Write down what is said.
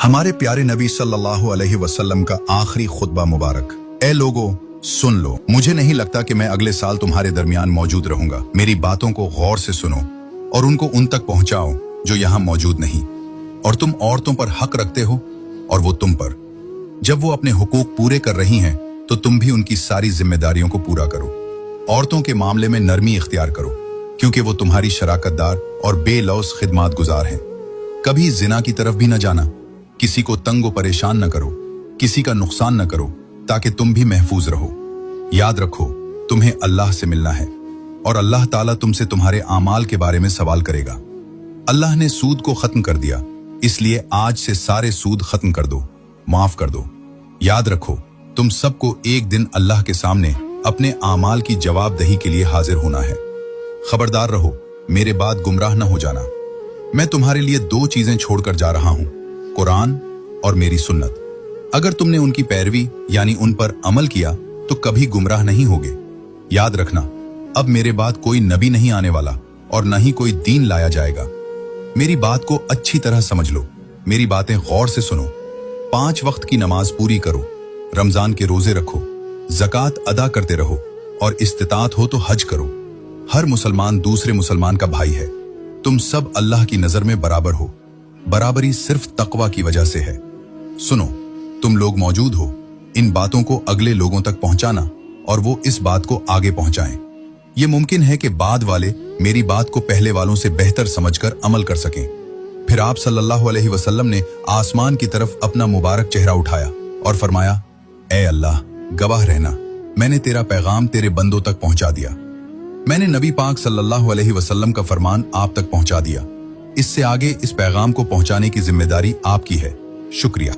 हमारे प्यारे नबी सल्लल्लाहु अलैहि वसल्लम का आखिरी खुतबा मुबारक। ए लोगो, सुन लो, मुझे नहीं लगता कि मैं अगले साल तुम्हारे दरमियान मौजूद रहूंगा। मेरी बातों को गौर से सुनो और उनको उन तक पहुंचाओ जो यहाँ मौजूद नहीं। और तुम औरतों पर हक रखते हो और वो तुम पर। जब वो अपने हुकूक पूरे कर रही हैं तो तुम भी उनकी सारी जिम्मेदारियों को पूरा करो। औरतों के मामले में नरमी इख्तियार करो क्योंकि वो तुम्हारी शराकतदार और बेलौस खिदमात गुजार हैं। कभी जिना की तरफ भी न जाना, किसी को तंग व परेशान न करो, किसी का नुकसान न करो ताकि तुम भी महफूज रहो। याद रखो, तुम्हें अल्लाह से मिलना है और अल्लाह ताला तुमसे तुम्हारे आमाल के बारे में सवाल करेगा। अल्लाह ने सूद को खत्म कर दिया, इसलिए आज से सारे सूद खत्म कर दो, माफ कर दो। याद रखो, तुम सबको एक दिन अल्लाह के सामने अपने आमाल की जवाबदही के लिए हाजिर होना है। खबरदार रहो, मेरे बाद गुमराह न हो जाना। मैं तुम्हारे लिए दो चीजें छोड़कर जा रहा हूं, कुरान और मेरी सुन्नत। अगर तुमने उनकी पैरवी यानी उन पर अमल किया तो कभी गुमराह नहीं होगे। याद रखना, अब मेरे बाद कोई नबी नहीं आने वाला और न ही कोई दीन लाया जाएगा। मेरी बात को अच्छी तरह समझ लो, मेरी बातें गौर से सुनो। 5 वक्त की नमाज पूरी करो, रमजान के रोजे रखो, ज़कात अदा करते रहो और इस्तिताअत हो तो हज करो। हर मुसलमान दूसरे मुसलमान का भाई है। तुम सब अल्लाह की नजर में बराबर हो। बराबरी सिर्फ तकवा की वजह से है। सुनो, तुम लोग मौजूद हो, इन बातों को अगले लोगों तक पहुंचाना और वो इस बात को आगे पहुंचाएं। ये मुमकिन है कि बाद वाले मेरी बात को पहले वालों से बेहतर समझकर अमल कर सकें। फिर आप सल्लल्लाहु अलैहि वसल्लम ने आसमान की तरफ अपना मुबारक चेहरा उठाया और फरमाया, ए अल्लाह, गवाह रहना, मैंने तेरा पैगाम तेरे बंदों तक पहुंचा दिया। मैंने नबी पाक सल्लल्लाहु अलैहि वसल्लम का फरमान आप तक पहुंचा दिया। इससे आगे इस पैगाम को पहुंचाने की जिम्मेदारी आपकी है। शुक्रिया।